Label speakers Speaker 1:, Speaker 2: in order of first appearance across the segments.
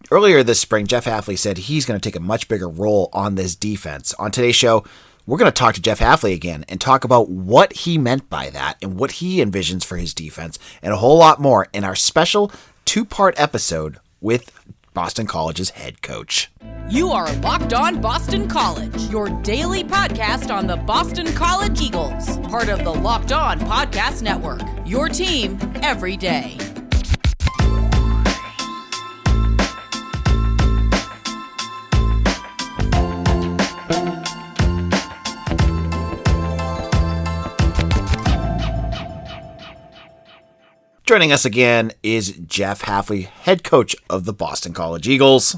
Speaker 1: Earlier this spring, Jeff Hafley said he's going to take a much bigger role on this defense. On today's show, we're going to talk to Jeff Hafley again and talk about what he meant by that and what he envisions for his defense and a whole lot more in our special two-part episode with Boston College's head coach.
Speaker 2: You are Locked On Boston College, your daily podcast on the Boston College Eagles, part of the Locked On Podcast Network, your team every day.
Speaker 1: Joining us again is Jeff Hafley, head coach of the Boston College Eagles.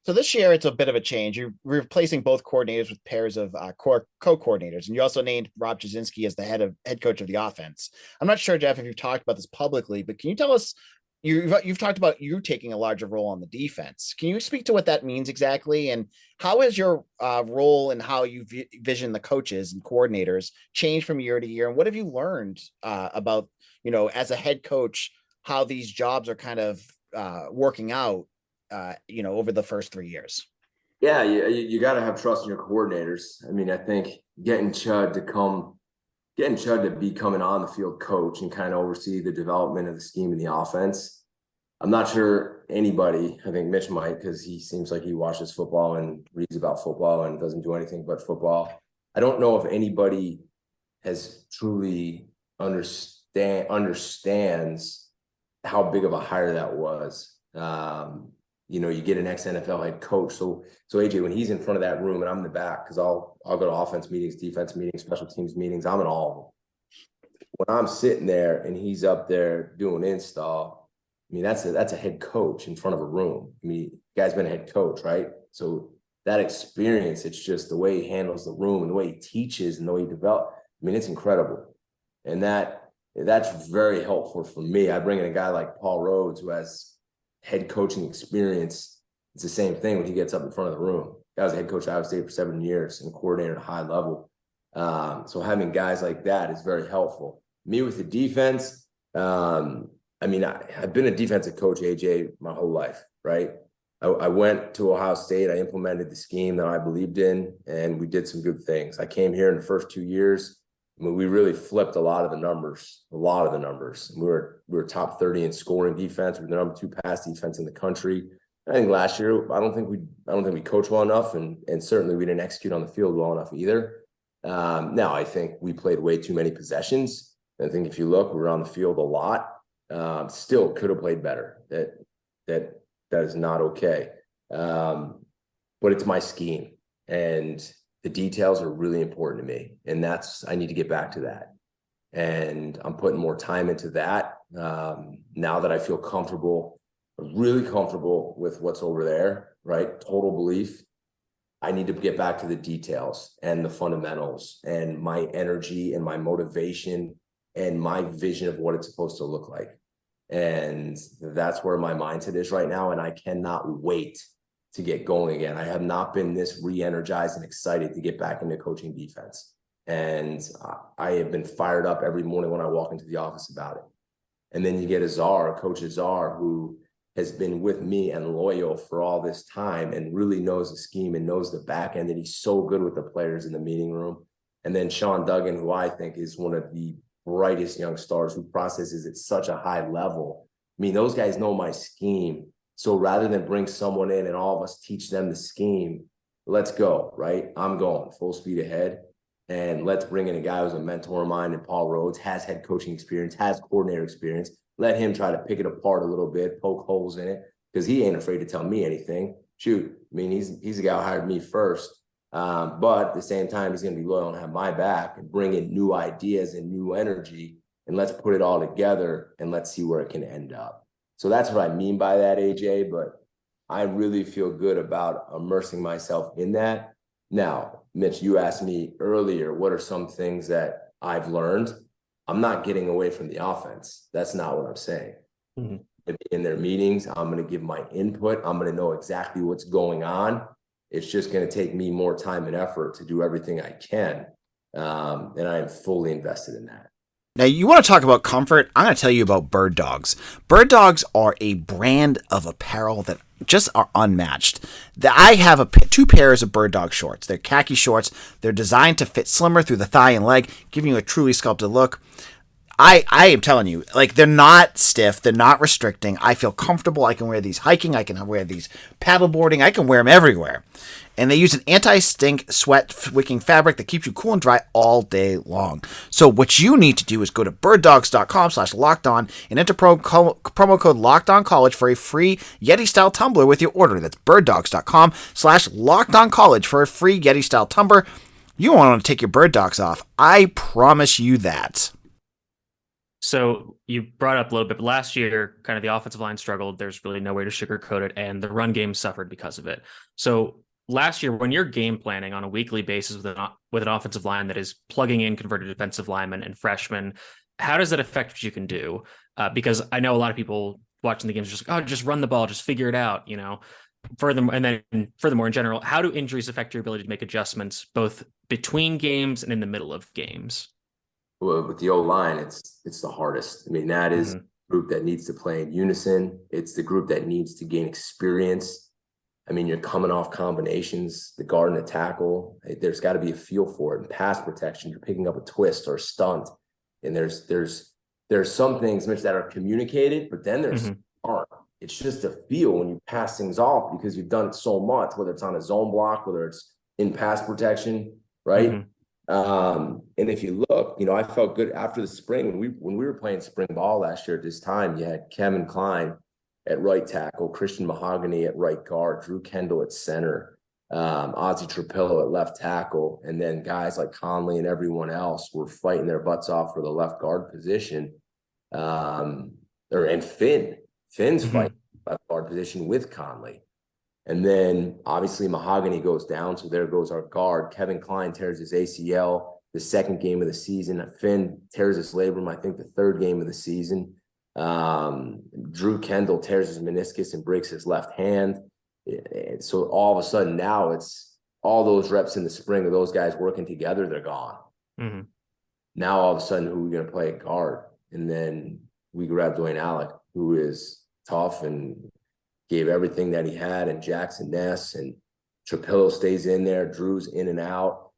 Speaker 1: So this year, it's a bit of a change. You're replacing both coordinators with pairs of co-coordinators, and you also named Rob Jasinski as the head coach of the offense. I'm not sure, Jeff, if you've talked about this publicly, but can you tell us, you've talked about you taking a larger role on the defense. Can you speak to what that means exactly, and how has your role and how you vision the coaches and coordinators changed from year to year, and what have you learned about, as a head coach, how these jobs are kind of working out, over the first 3 years?
Speaker 3: Yeah, you got to have trust in your coordinators. I mean, I think getting Chud to be coming on the field coach and kind of oversee the development of the scheme and the offense. I'm not sure anybody, I think Mitch might, because he seems like he watches football and reads about football and doesn't do anything but football. I don't know if anybody has truly understands how big of a hire that was. You get an ex-NFL head coach. So AJ, when he's in front of that room and I'm in the back, because I'll go to offense meetings, defense meetings, special teams meetings, I'm in all of them. When I'm sitting there and he's up there doing install, I mean, that's a head coach in front of a room. I mean, the guy's been a head coach, right? So that experience, it's just the way he handles the room and the way he teaches and the way he develops. I mean, it's incredible. And that's very helpful for me. I bring in a guy like Paul Rhodes who has head coaching experience. It's the same thing when he gets up in front of the room. I was a head coach at Iowa State for 7 years and coordinator at a high level. So having guys like that is very helpful. Me with the defense, I've been a defensive coach, AJ, my whole life, right? I went to Ohio State. I implemented the scheme that I believed in, and we did some good things. I came here in the first 2 years. I mean, we really flipped a lot of the numbers. We were top 30 in scoring defense. We were the number 2 pass defense in the country. I think last year, I don't think we coached well enough, and certainly we didn't execute on the field well enough either. Now I think we played way too many possessions. I think if you look, we were on the field a lot. Still could have played better. That is not okay. But it's my scheme, and the details are really important to me, and I need to get back to that. And I'm putting more time into that now that I feel comfortable, really comfortable with what's over there, right? Total belief. I need to get back to the details and the fundamentals and my energy and my motivation and my vision of what it's supposed to look like. And that's where my mindset is right now, and I cannot wait to get going again. I have not been this re-energized and excited to get back into coaching defense. And I have been fired up every morning when I walk into the office about it. And then you get Coach Azar, who has been with me and loyal for all this time and really knows the scheme and knows the back end, and he's so good with the players in the meeting room. And then Sean Duggan, who I think is one of the brightest young stars who processes at such a high level. I mean, those guys know my scheme. So rather than bring someone in and all of us teach them the scheme, let's go, right? I'm going full speed ahead. And let's bring in a guy who's a mentor of mine, and Paul Rhodes has head coaching experience, has coordinator experience. Let him try to pick it apart a little bit, poke holes in it, because he ain't afraid to tell me anything. Shoot, I mean, he's the guy who hired me first. But at the same time, he's going to be loyal and have my back and bring in new ideas and new energy. And let's put it all together and let's see where it can end up. So that's what I mean by that, AJ, but I really feel good about immersing myself in that. Now, Mitch, you asked me earlier, what are some things that I've learned? I'm not getting away from the offense. That's not what I'm saying. Mm-hmm. In their meetings, I'm going to give my input. I'm going to know exactly what's going on. It's just going to take me more time and effort to do everything I can. And I am fully invested in that.
Speaker 1: Now, you want to talk about comfort? I'm going to tell you about Birddogs. Birddogs are a brand of apparel that just are unmatched. I have two pairs of Birddog shorts. They're khaki shorts. They're designed to fit slimmer through the thigh and leg, giving you a truly sculpted look. I am telling you, like, they're not stiff. They're not restricting. I feel comfortable. I can wear these hiking. I can wear these paddleboarding. I can wear them everywhere. And they use an anti-stink, sweat-wicking fabric that keeps you cool and dry all day long. So what you need to do is go to birddogs.com/lockedon and enter promo code LOCKEDONCollege for a free Yeti-style tumbler with your order. That's birddogs.com/lockedoncollege for a free Yeti-style tumbler. You won't want to take your Birddogs off. I promise you that.
Speaker 4: So you brought up a little bit, but last year, kind of the offensive line struggled. There's really no way to sugarcoat it, and the run game suffered because of it. So last year, when you're game planning on a weekly basis with an offensive line that is plugging in converted defensive linemen and freshmen, how does that affect what you can do? Because I know a lot of people watching the games are just like, oh, just run the ball, just figure it out, you know. Furthermore, in general, how do injuries affect your ability to make adjustments both between games and in the middle of games?
Speaker 3: Well, with the O-line, it's the hardest. I mean, that is the group that needs to play in unison. It's the group that needs to gain experience. I mean, you're coming off combinations, the guard and the tackle. There's got to be a feel for it. In pass protection, you're picking up a twist or a stunt. And there's some things, Mitch, that are communicated, but then there's aren't. It's just a feel when you pass things off because you've done it so much, whether it's on a zone block, whether it's in pass protection, right? And if you look, you know, I felt good after the spring when we were playing spring ball last year at this time. You had Kevin Klein at right tackle, Christian Mahogany at right guard, Drew Kendall at center, Ozzie Trapillo at left tackle, and then guys like Conley and everyone else were fighting their butts off for the left guard position. And Finn's fighting left guard position with Conley. And then obviously Mahogany goes down, so there goes our guard. Kevin Klein tears his ACL the second game of the season. Finn tears his labrum, I think, the third game of the season. Drew Kendall tears his meniscus and breaks his left hand. So all of a sudden now it's all those reps in the spring of those guys working together, they're gone. Now all of a sudden, who are we going to play at guard? And then we grab Dwayne Alec, who is tough and gave everything that he had, and Jackson Ness and Trapillo stays in there. Drew's in and out.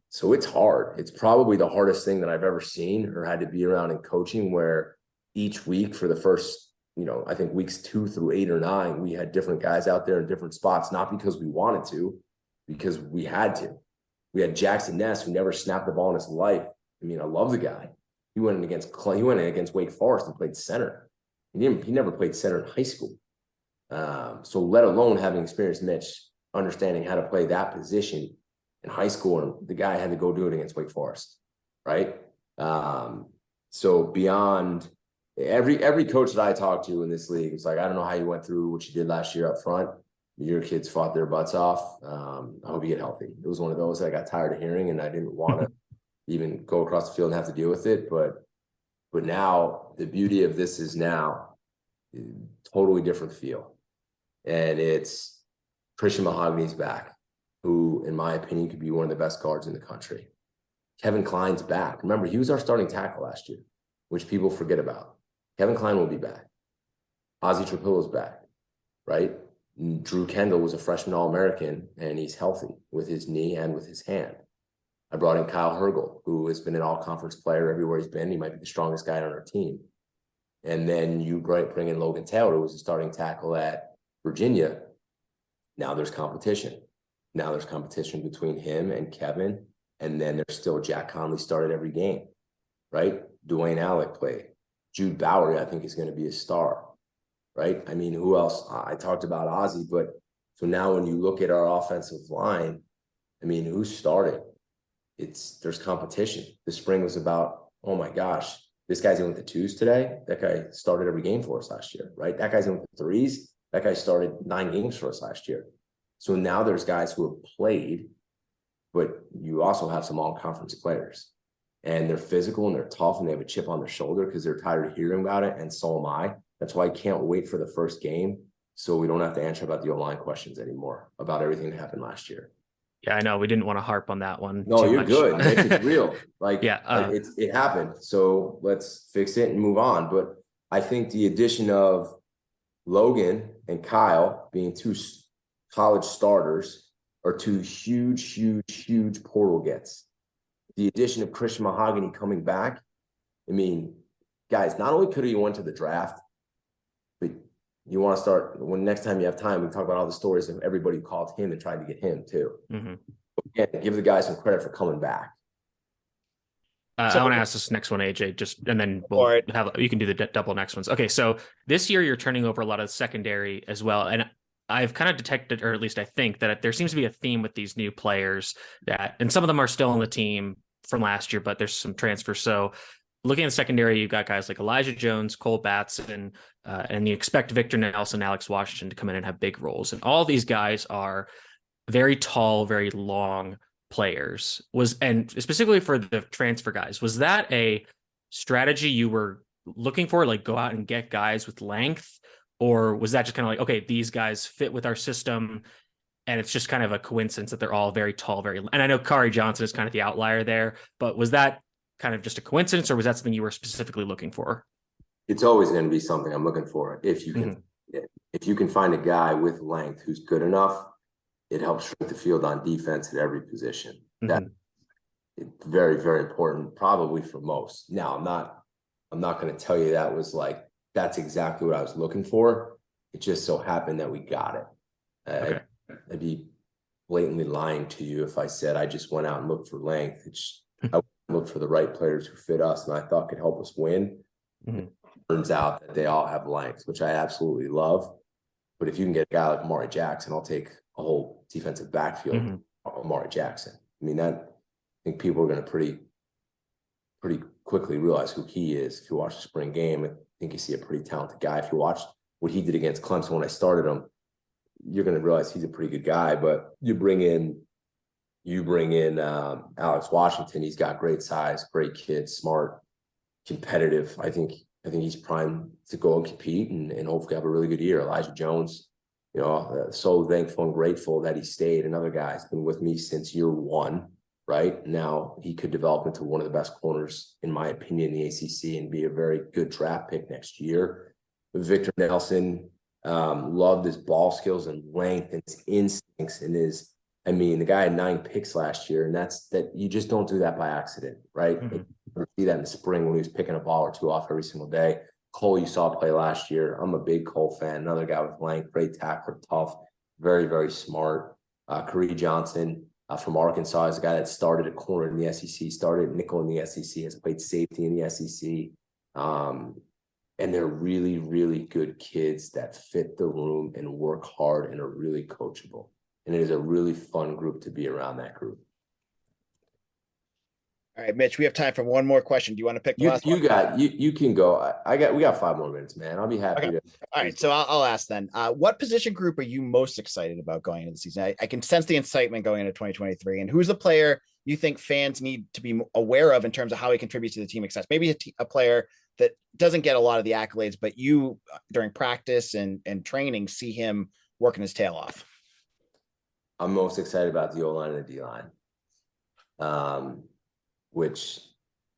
Speaker 3: So it's hard. It's probably the hardest thing that I've ever seen or had to be around in coaching, where each week for the first, you know, I think weeks 2 through 8 or 9, we had different guys out there in different spots, not because we wanted to, because we had to. We had Jackson Ness, who never snapped the ball in his life. I mean, I love the guy. He went in against Wake Forest and played center. He never played center in high school. So let alone having experienced Mitch, understanding how to play that position in high school, and the guy had to go do it against Wake Forest, right? So beyond every coach that I talk to in this league, it's like, I don't know how you went through what you did last year up front. Your kids fought their butts off. I hope you get healthy. It was one of those that I got tired of hearing, and I didn't want to even go across the field and have to deal with it. But now the beauty of this is now totally different feel. And it's Christian Mahogany's back, who, in my opinion, could be one of the best guards in the country. Kevin Klein's back. Remember, he was our starting tackle last year, which people forget about. Kevin Klein will be back. Ozzie Trapillo's back, right? Drew Kendall was a freshman All-American, and he's healthy with his knee and with his hand. I brought in Kyle Hergel, who has been an all-conference player everywhere he's been. He might be the strongest guy on our team. And then you bring in Logan Taylor, who was a starting tackle at Virginia. Now there's competition. Now there's competition between him and Kevin. And then there's still Jack Conley started every game, right? Dwayne Alec played. Jude Bowery, I think, is going to be a star, right? I mean, who else? I talked about Ozzie, but so now when you look at our offensive line, I mean, who's starting? There's competition. The spring was about, oh my gosh, this guy's in with the 2s today. That guy started every game for us last year, right? That guy's in with the 3s. That guy started 9 games for us last year. So now there's guys who have played, but you also have some all-conference players. And they're physical and they're tough and they have a chip on their shoulder because they're tired of hearing about it, and so am I. That's why I can't wait for the first game so we don't have to answer about the O-line questions anymore, about everything that happened last year.
Speaker 4: Yeah, I know we didn't want to harp on that one.
Speaker 3: No,
Speaker 4: too
Speaker 3: you're
Speaker 4: much.
Speaker 3: good. It's real. Like,
Speaker 4: Yeah,
Speaker 3: it happened. So let's fix it and move on. But I think the addition of Logan and Kyle being two college starters are two huge portal gets. The addition of Christian Mahogany coming back. I mean, guys, not only could he went to the draft, but you want to start when next time you have time, we talk about all the stories of everybody who called him and tried to get him too.
Speaker 4: Mm-hmm.
Speaker 3: Again, give the guy some credit for coming back.
Speaker 4: I want to ask this next one, AJ, and then you can do the double next ones. Okay, so this year you're turning over a lot of secondary as well, and I've kind of detected, or at least I think, that there seems to be a theme with these new players and some of them are still on the team from last year, but there's some transfers. So looking at the secondary, you've got guys like Elijah Jones, Cole Batson, and you expect Victor Nelson, Alex Washington to come in and have big roles, and all these guys are very tall, very long players. And specifically for the transfer guys, was that a strategy you were looking for, like go out and get guys with length, or was that just kind of like, okay, these guys fit with our system and it's just kind of a coincidence that they're all very tall, and I know Kari Johnson is kind of the outlier there, but was that kind of just a coincidence, or was that something you were specifically looking for?
Speaker 3: It's always going to be something I'm looking for. If you can find a guy with length who's good enough, it helps shrink the field on defense at every position.
Speaker 4: Mm-hmm.
Speaker 3: That's very, very important, probably for most. Now, I'm not going to tell you that was like, that's exactly what I was looking for. It just so happened that we got it.
Speaker 4: Okay.
Speaker 3: I'd be blatantly lying to you if I said I just went out and looked for length. I looked for the right players who fit us and I thought could help us win.
Speaker 4: Mm-hmm.
Speaker 3: It turns out that they all have length, which I absolutely love. But if you can get a guy like Amari Jackson, I'll take a whole defensive backfield. Mm-hmm. Amari Jackson. I mean, I think people are going to pretty quickly realize who he is. If you watch the spring game, I think you see a pretty talented guy. If you watch what he did against Clemson when I started him, you're going to realize he's a pretty good guy. But you bring in Alex Washington. He's got great size, great kid, smart, competitive. I think he's primed to go and compete and hopefully have a really good year. Elijah Jones, so thankful and grateful that he stayed. Another guy's been with me since year one, right? Now he could develop into one of the best corners, in my opinion, in the ACC and be a very good draft pick next year. Victor Nelson, loved his ball skills and length and his instincts and the guy had 9 picks last year, and that you just don't do that by accident, right? Mm-hmm. You see that in the spring when he was picking a ball or two off every single day. Cole, you saw play last year. I'm a big Cole fan. Another guy with length, great tackler, tough, very, very smart. Kari Johnson from Arkansas is a guy that started at corner in the SEC, started nickel in the SEC, has played safety in the SEC. And they're really, really good kids that fit the room and work hard and are really coachable. And it is a really fun group to be around, that group.
Speaker 1: All right, Mitch, we have time for one more question. Do you want to pick the last one?
Speaker 3: You can go. We got 5 more minutes, man. I'll be happy to.
Speaker 1: All right, so I'll ask then. What position group are you most excited about going into the season? I can sense the excitement going into 2023. And who's the player you think fans need to be aware of in terms of how he contributes to the team success? Maybe a player that doesn't get a lot of the accolades, but you, during practice and training, see him working his tail off.
Speaker 3: I'm most excited about the O-line and the D-line. Which,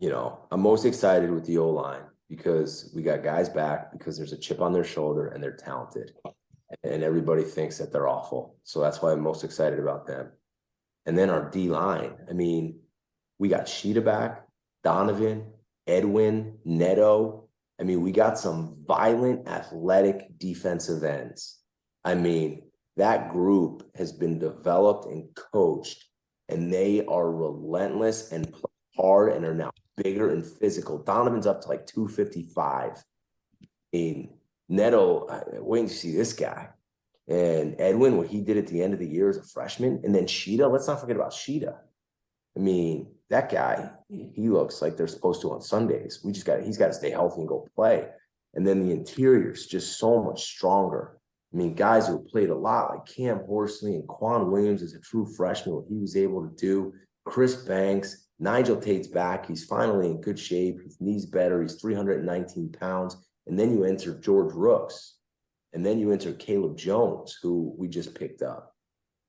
Speaker 3: I'm most excited with the O-line because we got guys back because there's a chip on their shoulder and they're talented. And everybody thinks that they're awful. So that's why I'm most excited about them. And then our D-line. We got Sheeta back, Donovan, Edwin, Neto. We got some violent, athletic defensive ends. That group has been developed and coached, and they are relentless and play hard and are now bigger and physical. Donovan's up to like 255. Neto, waiting to see this guy. And Edwin, what he did at the end of the year as a freshman. And then Sheeta, let's not forget about Sheeta. That guy, he looks like they're supposed to on Sundays. He's got to stay healthy and go play. And then the interior's just so much stronger. Guys who played a lot like Cam Horsley and Quan Williams as a true freshman, what he was able to do. Chris Banks, Nigel Tate's back. He's finally in good shape. His knee's better. He's 319 pounds. And then you enter George Rooks. And then you enter Caleb Jones, who we just picked up,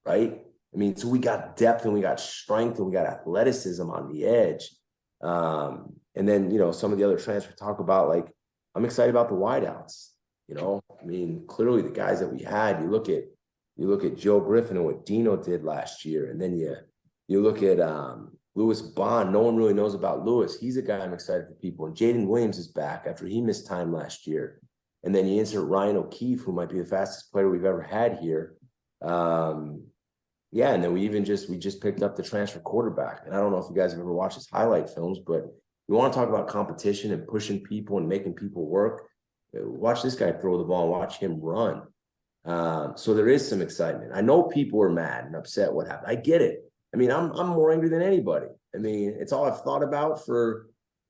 Speaker 3: right? I mean, so we got depth and we got strength and we got athleticism on the edge. And then, some of the other transfers talk about, like, I'm excited about the wideouts. I mean, clearly the guys that we had, you look at Joe Griffin and what Dino did last year. And then you look at Lewis Bond. No one really knows about Lewis. He's a guy I'm excited for people. And Jaden Williams is back after he missed time last year. And then you insert Ryan O'Keefe, who might be the fastest player we've ever had here. Yeah, and then we just picked up the transfer quarterback. And I don't know if you guys have ever watched his highlight films, but you want to talk about competition and pushing people and making people work. Watch this guy throw the ball and watch him run. So there is some excitement. I know people are mad and upset what happened. I get it. I mean, I'm more angry than anybody. I mean, it's all I've thought about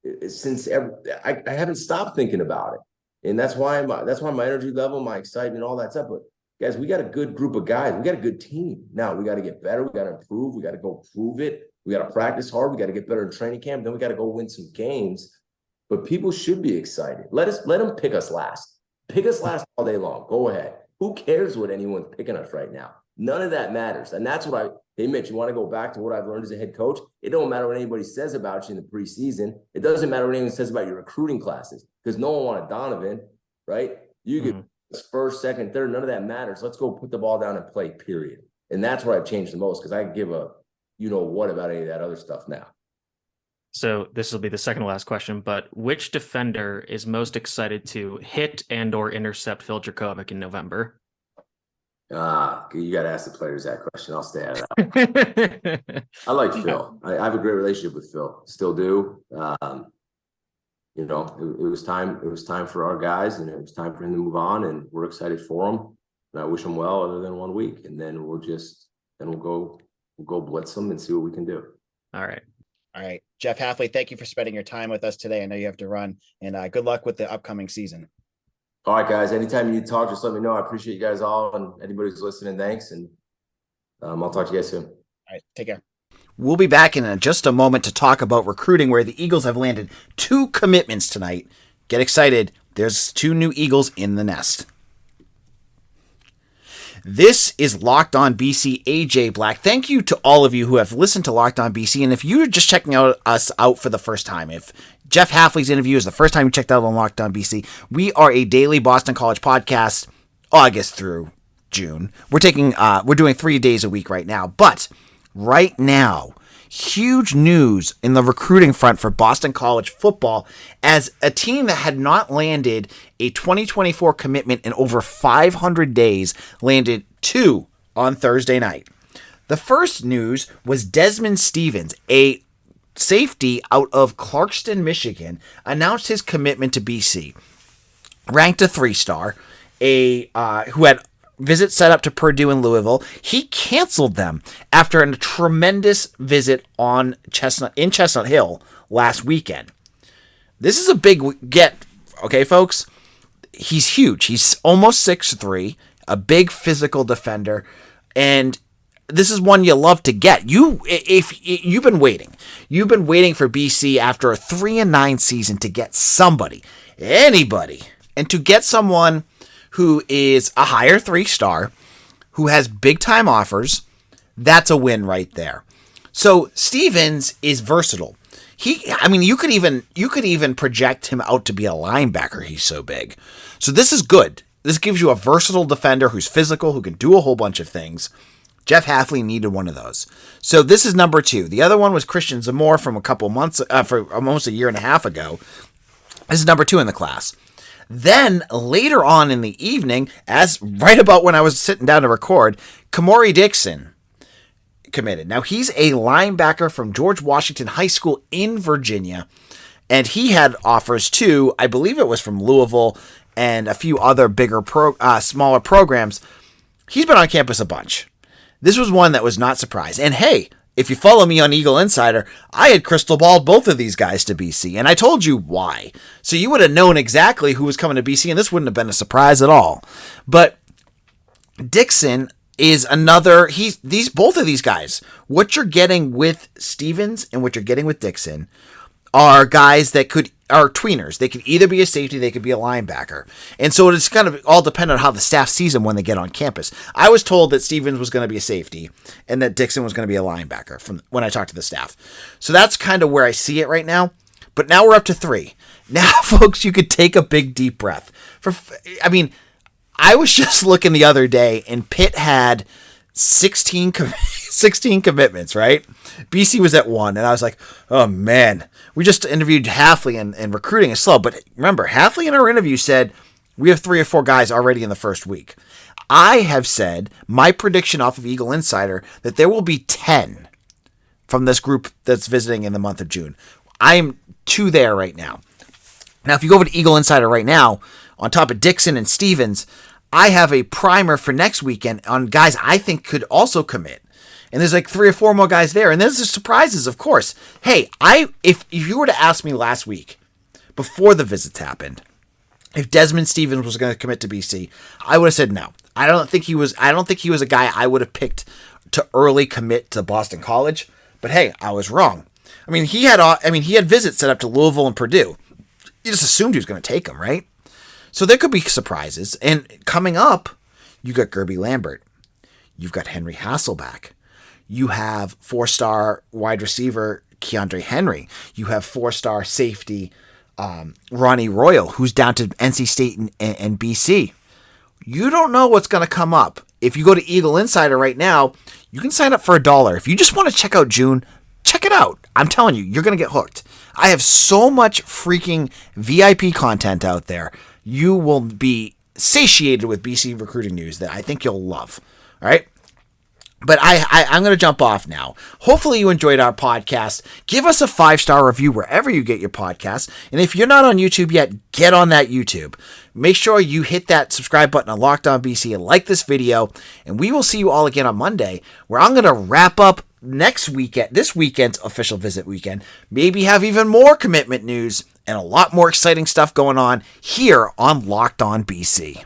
Speaker 3: I haven't stopped thinking about it. And that's why my energy level, my excitement, all that stuff. But guys, we got a good group of guys. We got a good team. Now we got to get better. We got to improve. We got to go prove it. We got to practice hard. We got to get better in training camp. Then we got to go win some games. But people should be excited. Let them pick us last. Pick us last all day long. Go ahead. Who cares what anyone's picking us right now? None of that matters. And that's what hey, Mitch, you want to go back to what I've learned as a head coach? It don't matter what anybody says about you in the preseason. It doesn't matter what anyone says about your recruiting classes, because no one wanted Donovan, right? You get first, second, third, none of that matters. Let's go put the ball down and play, period. And that's where I've changed the most, because I give a what about any of that other stuff now.
Speaker 4: So this will be the second to last question, but which defender is most excited to hit and or intercept Phil Dracovic in November?
Speaker 3: You got to ask the players that question. I'll stay out of that. I like Phil. I have a great relationship with Phil. Still do. It was time. It was time for our guys, and it was time for him to move on. And we're excited for him. And I wish him well, other than 1 week. And then we'll go blitz them and see what we can do.
Speaker 4: All right.
Speaker 1: Jeff Hafley, thank you for spending your time with us today. I know you have to run, and good luck with the upcoming season.
Speaker 3: All right, guys. Anytime you need to talk, just let me know. I appreciate you guys all, and anybody who's listening, thanks. And I'll talk to you guys soon.
Speaker 1: All right. Take care.
Speaker 5: We'll be back in just a moment to talk about recruiting, where the Eagles have landed 2 commitments tonight. Get excited. There's 2 new Eagles in the nest. This is Locked On BC, AJ Black. Thank you to all of you who have listened to Locked On BC. And if you're just checking us out for the first time, if Jeff Hafley's interview is the first time you checked out on Locked On BC, we are a daily Boston College podcast, August through June. We're doing 3 days a week right now. But right now, huge news in the recruiting front for Boston College football, as a team that had not landed a 2024 commitment in over 500 days landed 2 on Thursday night. The first news was Desman Stevens, a safety out of Clarkston, Michigan, announced his commitment to BC. Ranked a 3-star, who had visit set up to Purdue and Louisville. He canceled them after a tremendous visit in Chestnut Hill last weekend. This is a big get, okay, folks? He's huge. He's almost 6'3", a big physical defender, and this is one you love to get. If you've been waiting for BC after a 3-9 season to get anybody, and to get someone who is a higher 3-star, who has big-time offers, that's a win right there. So Stevens is versatile. You could even project him out to be a linebacker. He's so big. So this is good. This gives you a versatile defender who's physical, who can do a whole bunch of things. Jeff Hafley needed one of those. So this is number 2. The other one was Christian Zamore from a couple months, for almost a year and a half ago. This is number 2 in the class. Then, later on in the evening, as right about when I was sitting down to record, Kemori Dixon committed. Now, he's a linebacker from George Washington High School in Virginia, and he had offers too. I believe it was from Louisville and a few other bigger, smaller programs. He's been on campus a bunch. This was one that was not surprised. And hey, if you follow me on Eagle Insider, I had crystal balled both of these guys to BC, and I told you why. So you would have known exactly who was coming to BC, and this wouldn't have been a surprise at all. But Dixon is another. Both of these guys, what you're getting with Stevens and what you're getting with Dixon, are guys that could are tweeners. They could either be a safety, they could be a linebacker. And so it's kind of all dependent on how the staff sees them when they get on campus. I was told that Stevens was going to be a safety and that Dixon was going to be a linebacker from when I talked to the staff. So that's kind of where I see it right now. But now we're up to 3. Now, folks, you could take a big deep breath. I was just looking the other day and Pitt had 16 commitments, right? BC was at 1, and I was like, oh man, we just interviewed Hafley and recruiting is slow. But remember, Hafley in our interview said we have 3 or 4 guys already in the first week. I have said my prediction off of Eagle Insider that there will be 10 from this group that's visiting in the month of June. I'm 2 there right now. Now, if you go over to Eagle Insider right now, on top of Dixon and Stevens, I have a primer for next weekend on guys I think could also commit. And there's like 3 or 4 more guys there. And there's the surprises, of course. Hey, if you were to ask me last week, before the visits happened, if Desman Stevens was going to commit to BC, I would have said no. I don't think he was a guy I would have picked to early commit to Boston College. But hey, I was wrong. He had visits set up to Louisville and Purdue. You just assumed he was going to take them, right? So there could be surprises. And coming up, you got Gerby Lambert. You've got Henry Hasselback. You have 4-star wide receiver Keandre Henry. You have 4-star safety Ronnie Royal, who's down to NC State and BC. You don't know what's going to come up. If you go to Eagle Insider right now, you can sign up for $1. If you just want to check out June, check it out. I'm telling you, you're going to get hooked. I have so much freaking VIP content out there. You will be satiated with BC recruiting news that I think you'll love. All right? But I'm going to jump off now. Hopefully you enjoyed our podcast. Give us a 5-star review wherever you get your podcasts. And if you're not on YouTube yet, get on that YouTube. Make sure you hit that subscribe button on Locked On BC and like this video. And we will see you all again on Monday, where I'm going to wrap up this weekend's official visit weekend. Maybe have even more commitment news and a lot more exciting stuff going on here on Locked On BC.